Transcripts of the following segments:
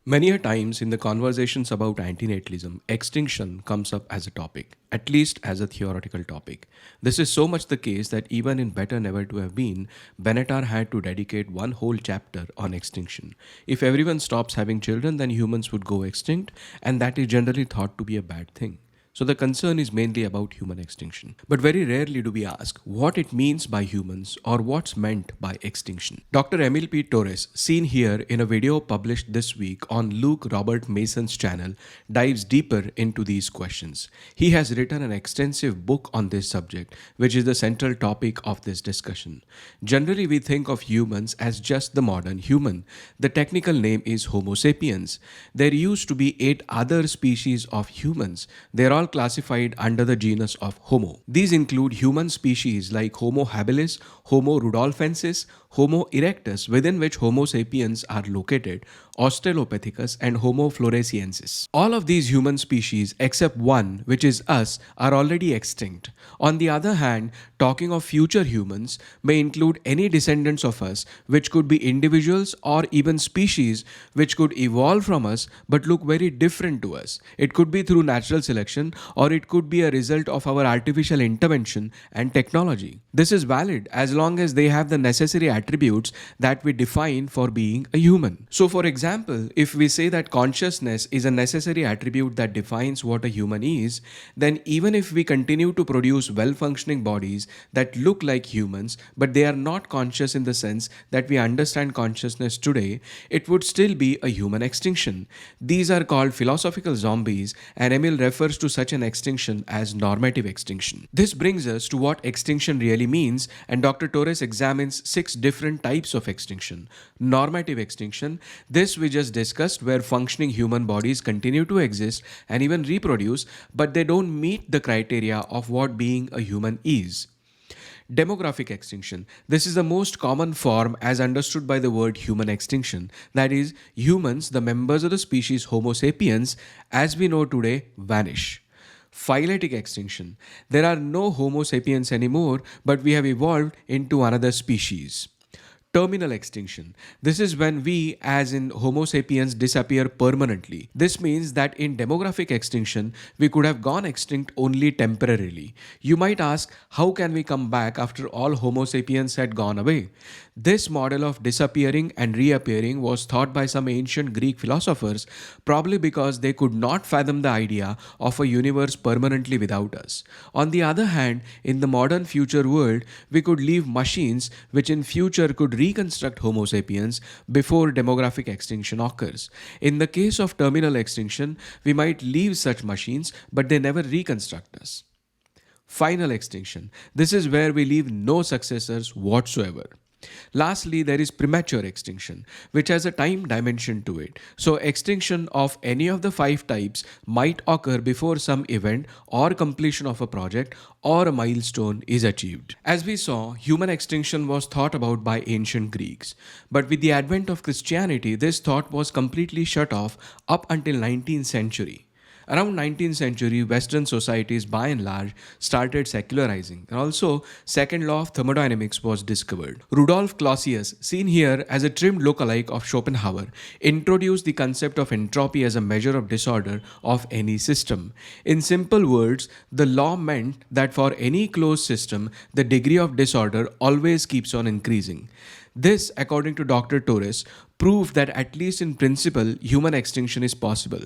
Many a times in the conversations about antinatalism, extinction comes up as a topic, at least as a theoretical topic. This is so much the case that even in Better Never to Have Been, Benatar had to dedicate one whole chapter on extinction. If everyone stops having children, then humans would go extinct, and that is generally thought to be a bad thing. So the concern is mainly about human extinction. But very rarely do we ask what it means by humans or what's meant by extinction. Dr. Emile P. Torres, seen here in a video published this week on LukeRobertMason's channel, dives deeper into these questions. He has written an extensive book on this subject, which is the central topic of this discussion. Generally, we think of humans as just the modern human. The technical name is Homo sapiens. There used to be 8 other species of humans. They are all classified under the genus of Homo. These include human species like Homo habilis, Homo rudolfensis, Homo erectus, within which Homo sapiens are located, Australopithecus, and Homo floresiensis. All of these human species, except one, which is us, are already extinct. On the other hand, talking of future humans may include any descendants of us, which could be individuals or even species which could evolve from us but look very different to us. It could be through natural selection, or it could be a result of our artificial intervention and technology. This is valid as long as they have the necessary attributes that we define for being a human. So for example, if we say that consciousness is a necessary attribute that defines what a human is, then even if we continue to produce well-functioning bodies that look like humans, but they are not conscious in the sense that we understand consciousness today, it would still be a human extinction. These are called philosophical zombies, and Emile refers to such an extinction as normative extinction. This brings us to what extinction really means, and Dr. Torres examines 6 different types of extinction. Normative extinction, this we just discussed, where functioning human bodies continue to exist and even reproduce, but they don't meet the criteria of what being a human is. Demographic extinction. This is the most common form as understood by the word human extinction. That is, humans, the members of the species Homo sapiens, as we know today, vanish. Phyletic extinction. There are no Homo sapiens anymore, but we have evolved into another species. Terminal extinction. This is when we, as in Homo sapiens, disappear permanently. This means that in demographic extinction, we could have gone extinct only temporarily. You might ask, how can we come back after all Homo sapiens had gone away? This model of disappearing and reappearing was thought by some ancient Greek philosophers, probably because they could not fathom the idea of a universe permanently without us. On the other hand, in the modern future world, we could leave machines which in future could reconstruct Homo sapiens before demographic extinction occurs. In the case of terminal extinction, we might leave such machines, but they never reconstruct us. Final extinction. This is where we leave no successors whatsoever. Lastly, there is premature extinction, which has a time dimension to it. So extinction of any of the 5 types might occur before some event or completion of a project or a milestone is achieved. As we saw, human extinction was thought about by ancient Greeks. But with the advent of Christianity, this thought was completely shut off up until 19th century. Around 19th century, Western societies by and large started secularizing, and also second law of thermodynamics was discovered. Rudolf Clausius, seen here as a trimmed lookalike of Schopenhauer, introduced the concept of entropy as a measure of disorder of any system. In simple words, the law meant that for any closed system, the degree of disorder always keeps on increasing. This, according to Dr. Torres, proved that at least in principle, human extinction is possible.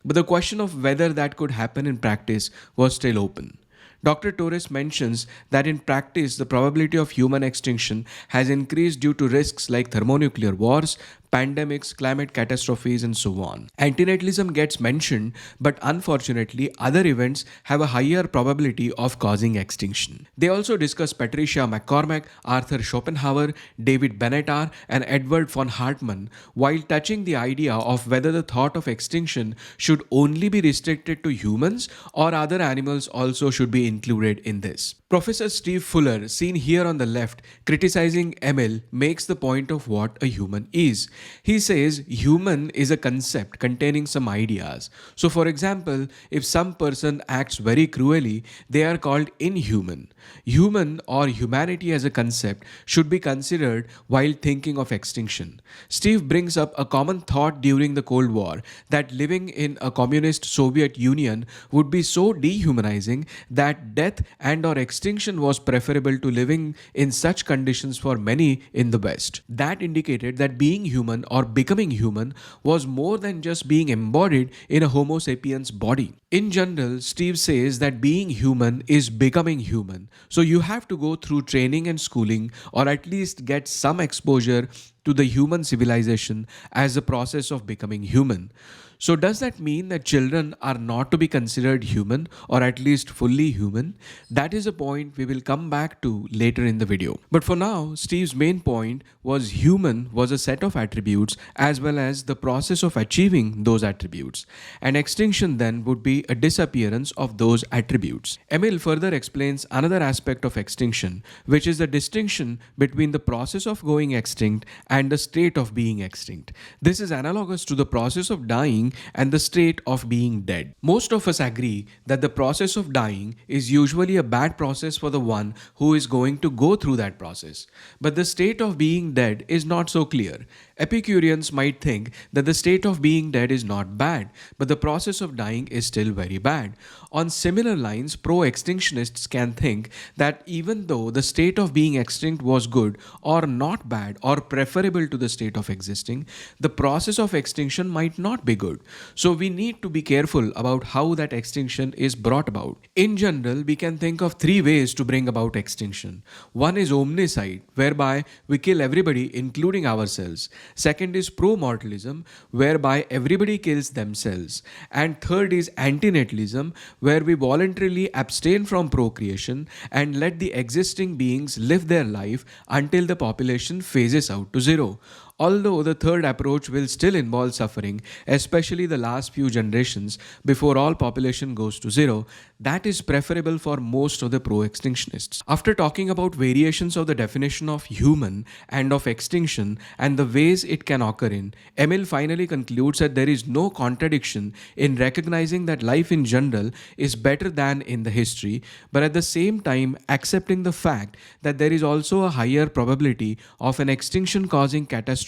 But the question of whether that could happen in practice was still open. Dr. Torres mentions that in practice, the probability of human extinction has increased due to risks like thermonuclear wars, pandemics, climate catastrophes, and so on. Antinatalism gets mentioned, but unfortunately, other events have a higher probability of causing extinction. They also discuss Patricia McCormack, Arthur Schopenhauer, David Benatar, and Edward von Hartmann, while touching the idea of whether the thought of extinction should only be restricted to humans or other animals also should be included in this. Professor Steve Fuller, seen here on the left, criticizing Emile, makes the point of what a human is. He says human is a concept containing some ideas. So, for example, if some person acts very cruelly, they are called inhuman. Human or humanity as a concept should be considered while thinking of extinction. Steve brings up a common thought during the Cold War that living in a communist Soviet Union would be so dehumanizing that death and or extinction was preferable to living in such conditions for many in the West. That indicated that being human or becoming human was more than just being embodied in a Homo sapiens body. In general, Steve says that being human is becoming human. So you have to go through training and schooling, or at least get some exposure to the human civilization as a process of becoming human. So does that mean that children are not to be considered human, or at least fully human? That is a point we will come back to later in the video. But for now, Steve's main point was human was a set of attributes as well as the process of achieving those attributes. And extinction then would be a disappearance of those attributes. Emile further explains another aspect of extinction, which is the distinction between the process of going extinct and the state of being extinct. This is analogous to the process of dying and the state of being dead. Most of us agree that the process of dying is usually a bad process for the one who is going to go through that process. But the state of being dead is not so clear. Epicureans might think that the state of being dead is not bad, but the process of dying is still very bad. On similar lines, pro-extinctionists can think that even though the state of being extinct was good or not bad or preferable to the state of existing, the process of extinction might not be good. So we need to be careful about how that extinction is brought about. In general, we can think of three ways to bring about extinction. One is omnicide, whereby we kill everybody including ourselves. Second is pro-mortalism, whereby everybody kills themselves. And third is antinatalism, where we voluntarily abstain from procreation and let the existing beings live their life until the population phases out to zero. Although the third approach will still involve suffering, especially the last few generations before all population goes to zero, that is preferable for most of the pro-extinctionists. After talking about variations of the definition of human and of extinction and the ways it can occur in, Emile finally concludes that there is no contradiction in recognizing that life in general is better than in the history, but at the same time accepting the fact that there is also a higher probability of an extinction causing catastrophe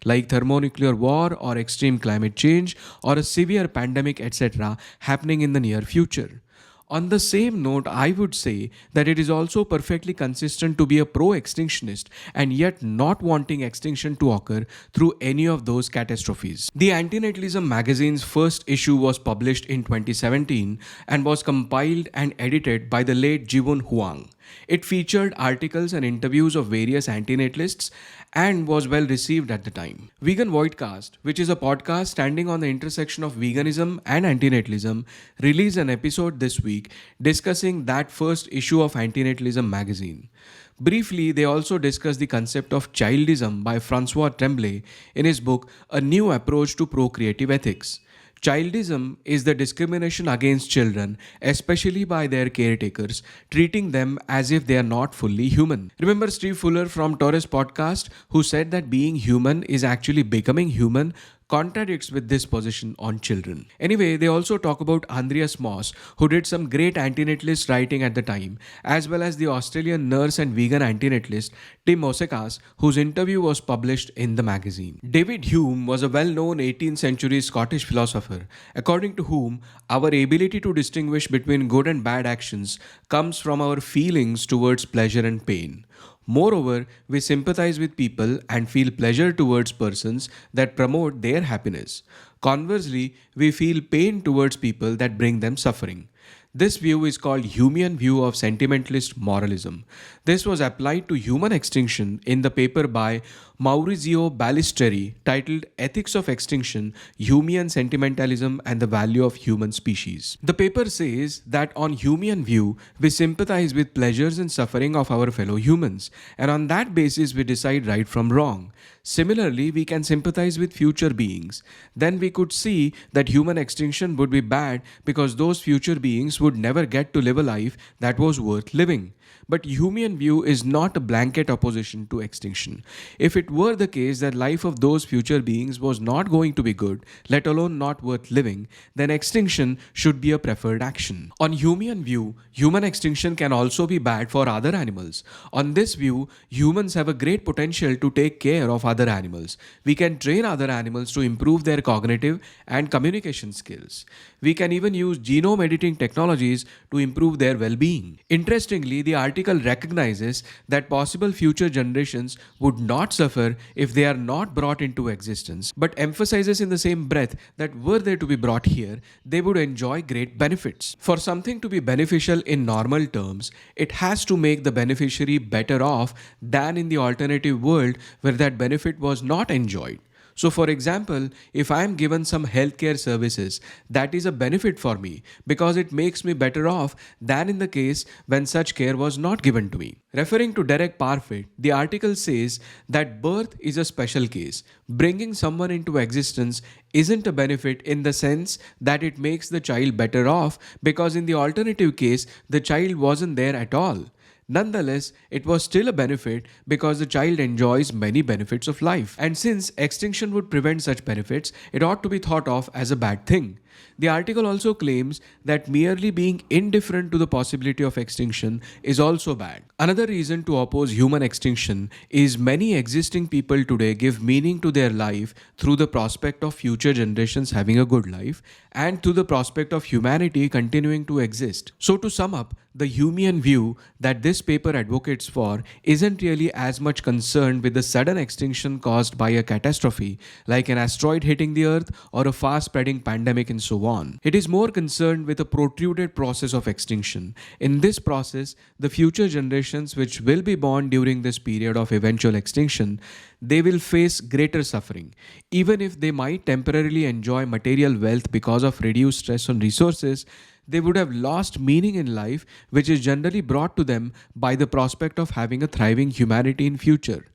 like thermonuclear war or extreme climate change or a severe pandemic, etc., happening in the near future. On the same note, I would say that it is also perfectly consistent to be a pro-extinctionist and yet not wanting extinction to occur through any of those catastrophes. The Antinatalism Magazine's first issue was published in 2017 and was compiled and edited by the late Jibun Huang. It featured articles and interviews of various antinatalists and was well received at the time. Vegan Voidcast, which is a podcast standing on the intersection of veganism and antinatalism, released an episode this week discussing that first issue of Antinatalism Magazine. Briefly, they also discuss the concept of childism by Francois Tremblay in his book A New Approach to Procreative Ethics. Childism is the discrimination against children, especially by their caretakers, treating them as if they are not fully human. Remember Steve Fuller from Torres podcast, who said that being human is actually becoming human, contradicts with this position on children. Anyway, they also talk about Andreas Moss, who did some great antinatalist writing at the time, as well as the Australian nurse and vegan antinatalist Tim Osekas, whose interview was published in the magazine. David Hume was a well-known 18th century Scottish philosopher, according to whom our ability to distinguish between good and bad actions comes from our feelings towards pleasure and pain. Moreover, we sympathize with people and feel pleasure towards persons that promote their happiness. Conversely, we feel pain towards people that bring them suffering. This view is called Humean view of sentimentalist moralism. This was applied to human extinction in the paper by Maurizio Ballisteri titled Ethics of Extinction, Humean Sentimentalism and the Value of Human Species. The paper says that on Humean view, we sympathize with pleasures and suffering of our fellow humans, and on that basis we decide right from wrong. Similarly, we can sympathize with future beings. Then we could see that human extinction would be bad because those future beings would never get to live a life that was worth living. But Humean view is not a blanket opposition to extinction. If it were the case that life of those future beings was not going to be good, let alone not worth living, then extinction should be a preferred action. On Humean view, human extinction can also be bad for other animals. On this view, humans have a great potential to take care of other animals. We can train other animals to improve their cognitive and communication skills. We can even use genome editing technologies to improve their well-being. Interestingly, the article recognizes that possible future generations would not suffer if they are not brought into existence, but emphasizes in the same breath that were they to be brought here, they would enjoy great benefits. For something to be beneficial in normal terms, it has to make the beneficiary better off than in the alternative world where that benefit was not enjoyed. So, for example, if I am given some healthcare services, that is a benefit for me because it makes me better off than in the case when such care was not given to me. Referring to Derek Parfit, the article says that birth is a special case. Bringing someone into existence isn't a benefit in the sense that it makes the child better off because in the alternative case, the child wasn't there at all. Nonetheless, it was still a benefit because the child enjoys many benefits of life. And since extinction would prevent such benefits, it ought to be thought of as a bad thing. The article also claims that merely being indifferent to the possibility of extinction is also bad. Another reason to oppose human extinction is many existing people today give meaning to their life through the prospect of future generations having a good life and through the prospect of humanity continuing to exist. So to sum up, the Humean view that this paper advocates for isn't really as much concerned with the sudden extinction caused by a catastrophe like an asteroid hitting the earth or a fast-spreading pandemic and so on. It is more concerned with a protruded process of extinction. In this process, the future generations which will be born during this period of eventual extinction, they will face greater suffering. Even if they might temporarily enjoy material wealth because of reduced stress on resources, they would have lost meaning in life, which is generally brought to them by the prospect of having a thriving humanity in future.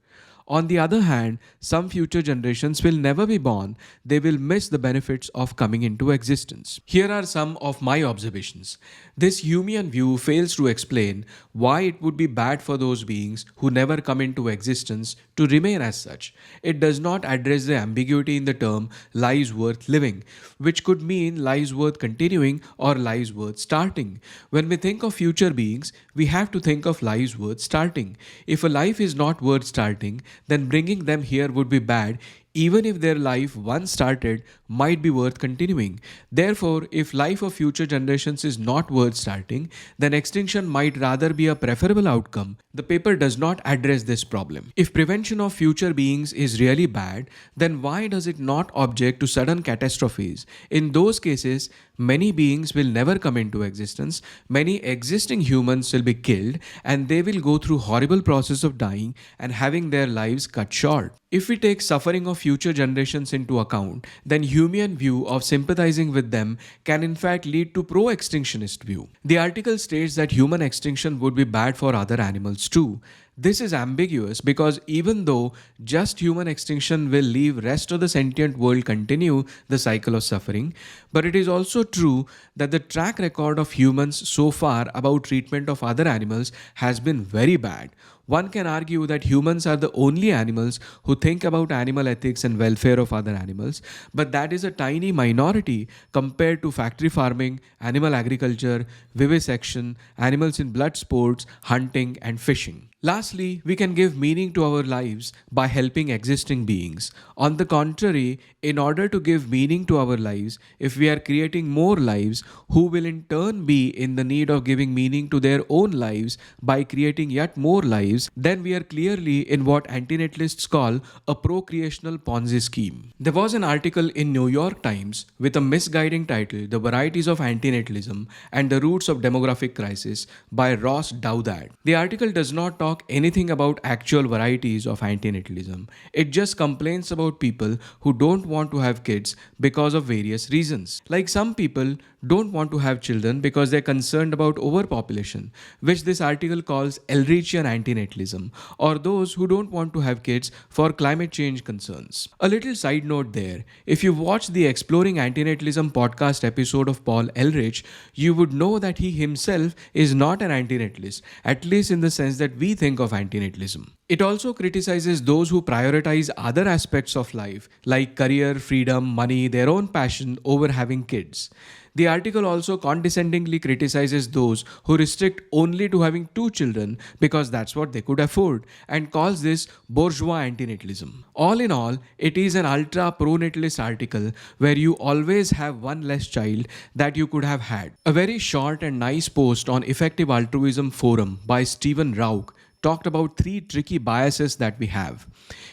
On the other hand, some future generations will never be born. They will miss the benefits of coming into existence. Here are some of my observations. This Humean view fails to explain why it would be bad for those beings who never come into existence to remain as such. It does not address the ambiguity in the term lives worth living, which could mean lives worth continuing or lives worth starting. When we think of future beings, we have to think of lives worth starting. If a life is not worth starting, then bringing them here would be bad, even if their life once started might be worth continuing. Therefore, if life of future generations is not worth starting, then extinction might rather be a preferable outcome. The paper does not address this problem. If prevention of future beings is really bad, then why does it not object to sudden catastrophes? In those cases, many beings will never come into existence, many existing humans will be killed, and they will go through horrible process of dying and having their lives cut short. If we take suffering of future generations into account, then Humean view of sympathizing with them can in fact lead to pro-extinctionist view. The article states that human extinction would be bad for other animals too. This is ambiguous because even though just human extinction will leave rest of the sentient world continue the cycle of suffering, but it is also true that the track record of humans so far about treatment of other animals has been very bad. One can argue that humans are the only animals who think about animal ethics and welfare of other animals, but that is a tiny minority compared to factory farming, animal agriculture, vivisection, animals in blood sports, hunting, and fishing. Lastly, we can give meaning to our lives by helping existing beings. On the contrary, in order to give meaning to our lives, if we are creating more lives, who will in turn be in the need of giving meaning to their own lives by creating yet more lives, then we are clearly in what antinatalists call a procreational Ponzi scheme. There was an article in Newyork Times with a misguiding title, The Varieties of Anti-Natalism and the Roots of Demographic Crisis by Ross Douthat. The article does not talk anything about actual varieties of antinatalism. It just complains about people who don't want to have kids because of various reasons. Like some people don't want to have children because they're concerned about overpopulation, which this article calls Ehrlichian antinatalism. antinatalism, or those who don't want to have kids for climate change concerns. A little side note there, if you watched the Exploring Antinatalism podcast episode of Paul Ehrlich, you would know that he himself is not an antinatalist, at least in the sense that we think of antinatalism. It also criticizes those who prioritize other aspects of life, like career, freedom, money, their own passion over having kids. The article also condescendingly criticizes those who restrict only to having 2 children because that's what they could afford, and calls this bourgeois antinatalism. All in all, it is an ultra pro-natalist article where you always have one less child that you could have had. A very short and nice post on Effective Altruism Forum by Stephen Rauch talked about 3 tricky biases that we have.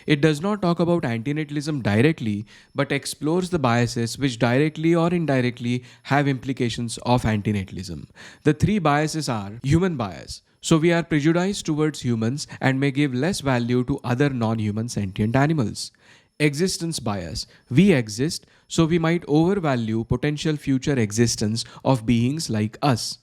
It does not talk about antinatalism directly, but explores the biases which directly or indirectly have implications of antinatalism. The 3 biases are human bias. So we are prejudiced towards humans and may give less value to other non-human sentient animals. Existence bias. We exist, so we might overvalue potential future existence of beings like us.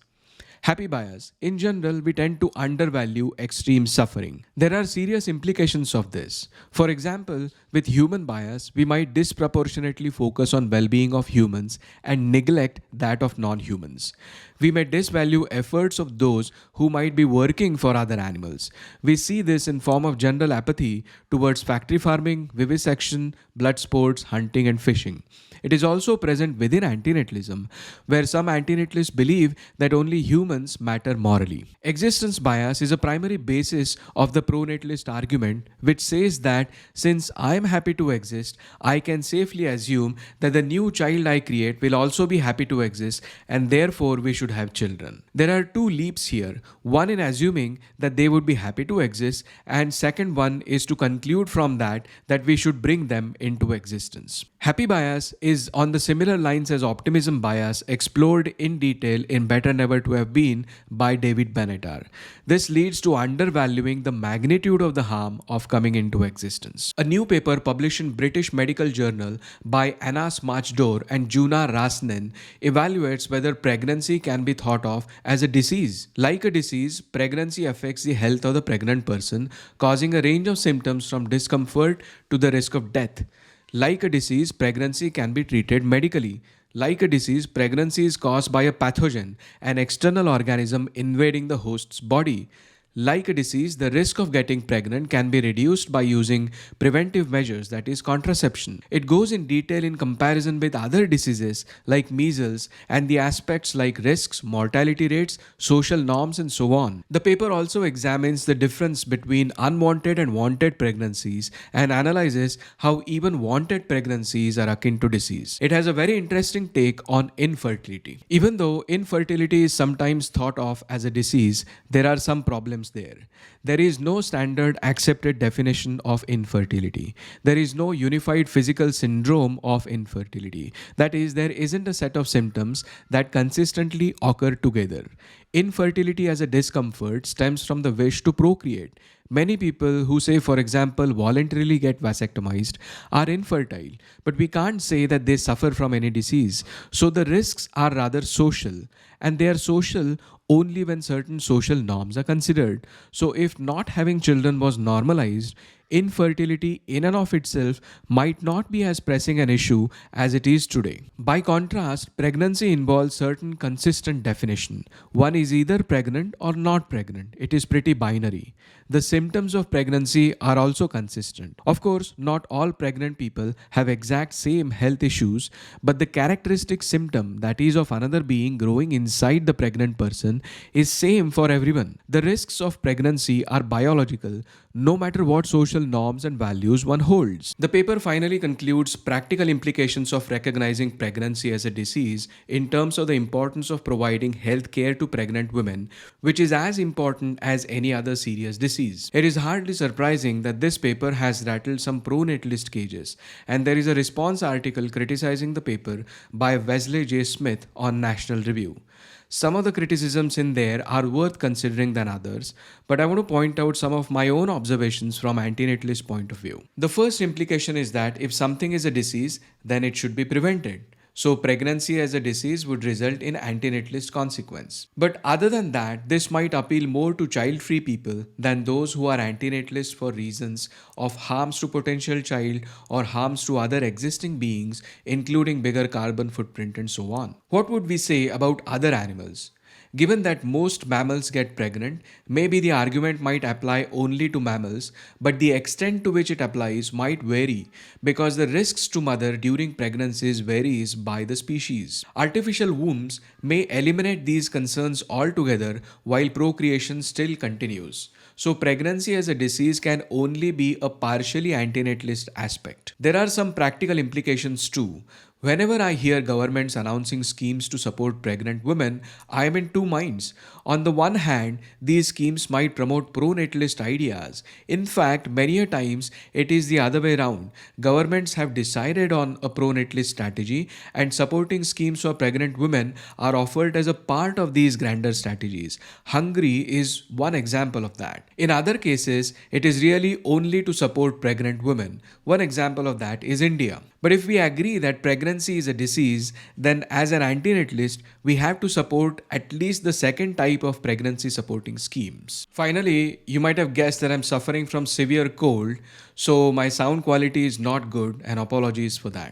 Happy bias. In general, we tend to undervalue extreme suffering. There are serious implications of this. For example, with human bias, we might disproportionately focus on well-being of humans and neglect that of non-humans. We may disvalue efforts of those who might be working for other animals. We see this in form of general apathy towards factory farming, vivisection, blood sports, hunting and fishing. It is also present within antinatalism, where some antinatalists believe that only humans matter morally. Existence bias is a primary basis of the pro-natalist argument, which says that since I am happy to exist, I can safely assume that the new child I create will also be happy to exist, and therefore we should have children. There are 2 leaps here, one in assuming that they would be happy to exist, and second one is to conclude from that we should bring them into existence. Happy bias is on the similar lines as optimism bias, explored in detail in Better Never to Have Been by David Benatar. This leads to undervaluing the magnitude of the harm of coming into existence. A new paper published in British Medical Journal by Anas Machdor and Juna Rasnen evaluates whether pregnancy can be thought of as a disease. Like a disease, pregnancy affects the health of the pregnant person, causing a range of symptoms from discomfort to the risk of death. Like a disease, pregnancy can be treated medically. Like a disease, pregnancy is caused by a pathogen, an external organism invading the host's body. Like a disease, the risk of getting pregnant can be reduced by using preventive measures, that is, contraception. It goes in detail in comparison with other diseases like measles and the aspects like risks, mortality rates, social norms, and so on. The paper also examines the difference between unwanted and wanted pregnancies and analyzes how even wanted pregnancies are akin to disease. It has a very interesting take on infertility. Even though infertility is sometimes thought of as a disease, there are some problems there. There is no standard accepted definition of infertility. There is no unified physical syndrome of infertility. That is, there isn't a set of symptoms that consistently occur together. Infertility as a discomfort stems from the wish to procreate. Many people who say, for example, voluntarily get vasectomized are infertile, but we can't say that they suffer from any disease. So the risks are rather social, and they are social only when certain social norms are considered. So if not having children was normalized, infertility in and of itself might not be as pressing an issue as it is today. By contrast, pregnancy involves certain consistent definition. One is either pregnant or not pregnant. It is pretty binary. The symptoms of pregnancy are also consistent. Of course, not all pregnant people have exact same health issues, but the characteristic symptom, that is of another being growing inside the pregnant person, is same for everyone. The risks of pregnancy are biological, no matter what social norms and values one holds. The paper finally concludes practical implications of recognizing pregnancy as a disease in terms of the importance of providing health care to pregnant women, which is as important as any other serious disease. It is hardly surprising that this paper has rattled some pro-natalist cages, and there is a response article criticizing the paper by Wesley J. Smith on National Review. Some of the criticisms in there are worth considering than others, but I want to point out some of my own observations from antinatalist point of view. The first implication is that if something is a disease, then it should be prevented. So pregnancy as a disease would result in antinatalist consequence. But other than that, this might appeal more to child-free people than those who are antinatalist for reasons of harms to potential child or harms to other existing beings, including bigger carbon footprint and so on. What would we say about other animals? Given that most mammals get pregnant, maybe the argument might apply only to mammals, but the extent to which it applies might vary because the risks to mother during pregnancies varies by the species. Artificial wombs may eliminate these concerns altogether while procreation still continues. So pregnancy as a disease can only be a partially antinatalist aspect. There are some practical implications too. Whenever I hear governments announcing schemes to support pregnant women, I am in two minds. On the one hand, these schemes might promote pro-natalist ideas. In fact, many a times it is the other way around. Governments have decided on a pro-natalist strategy and supporting schemes for pregnant women are offered as a part of these grander strategies. Hungary is one example of that. In other cases, it is really only to support pregnant women. One example of that is India. But if we agree that pregnancy is a disease, then as an antinatalist, we have to support at least the second type of pregnancy supporting schemes. Finally, you might have guessed that I'm suffering from severe cold, so my sound quality is not good, and apologies for that.